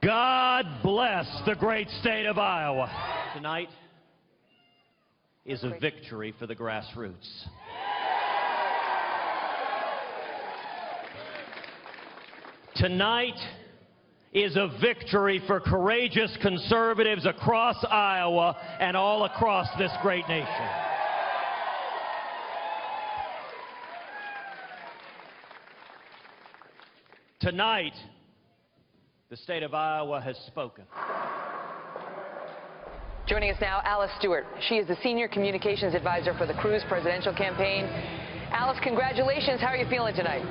God bless the great state of Iowa. Tonight is a victory for the grassroots. Tonight is a victory for courageous conservatives across Iowa and all across this great nation. Tonight, the state of Iowa has spoken. Joining us now, Alice Stewart. She is the Senior Communications Advisor for the Cruz presidential campaign. Alice, congratulations. How are you feeling tonight?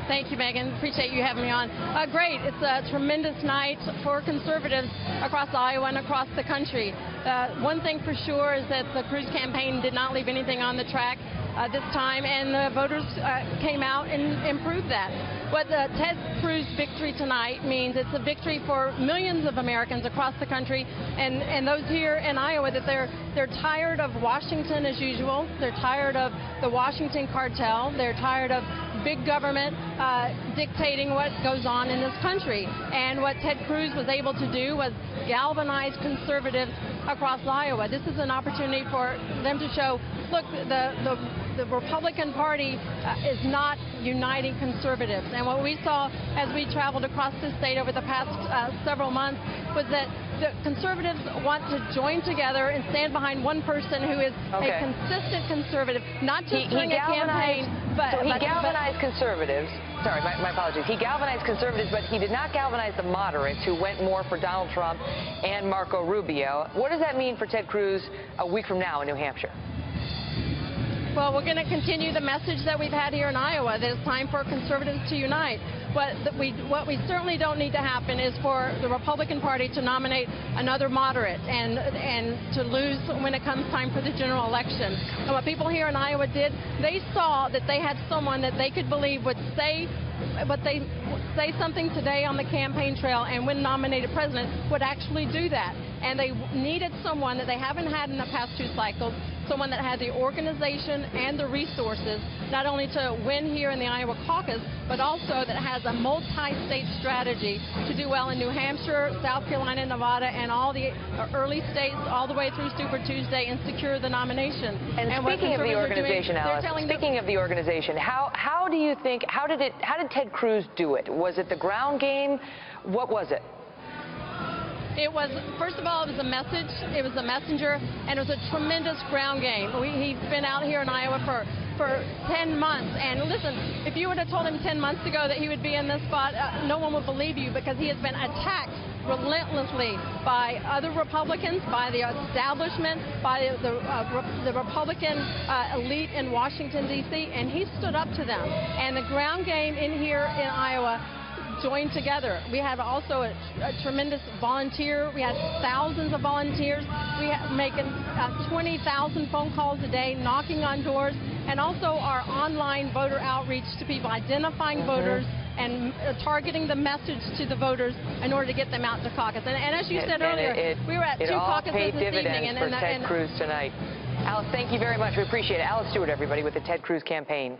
Thank you, Megan. Appreciate you having me on. Great. It's a tremendous night for conservatives across Iowa and across the country. One thing for sure is that the Cruz campaign did not leave anything on the track this time, and the voters came out and improved that. What the Ted Cruz victory tonight means, it's a victory for millions of Americans across the country, and those here in Iowa, that they're tired of Washington as usual. They're tired of the Washington cartel. They're tired of big government dictating what goes on in this country. And what Ted Cruz was able to do was galvanize conservatives across Iowa. This is an opportunity for them to show, look, the Republican Party is not uniting conservatives. And what we saw as we traveled across the state over the past several months was that the conservatives want to join together and stand behind one person who is a consistent conservative, not just during a campaign, but... So he galvanized conservatives. Sorry, my apologies. He galvanized conservatives, but he did not galvanize the moderates who went more for Donald Trump and Marco Rubio. What does that mean for Ted Cruz a week from now in New Hampshire? Well, we're going to continue the message that we've had here in Iowa, that it's time for conservatives to unite. What we certainly don't need to happen is for the Republican Party to nominate another moderate and to lose when it comes time for the general election. And what people here in Iowa did, they saw that they had someone that they could believe would say something today on the campaign trail, and when nominated president would actually do that. And they needed someone that they haven't had in the past two cycles, someone that had the organization and the resources, not only to win here in the Iowa caucus, but also that has a multi-state strategy to do well in New Hampshire, South Carolina, Nevada, and all the early states, all the way through Super Tuesday, and secure the nomination. And speaking of the organization, Alice, speaking of the organization, how do you think, how did Ted Cruz do it? Was it the ground game? What was it? It was, first of all, it was a message. It was a messenger, and it was a tremendous ground game. He's been out here in Iowa for 10 months. And listen, if you would have told him 10 months ago that he would be in this spot, no one would believe you, because he has been attacked relentlessly by other Republicans, by the establishment, by the Republican elite in Washington, D.C., and he stood up to them. And the ground game in here in Iowa joined together. We had also a tremendous volunteer. We had thousands of volunteers. We had making 20,000 phone calls a day, knocking on doors, and also our online voter outreach to people, identifying voters and targeting the message to the voters in order to get them out to caucus. And as you said earlier, we were at two caucuses this evening. And for Ted Cruz tonight. Alice, thank you very much. We appreciate it. Alice Stewart, everybody, with the Ted Cruz campaign.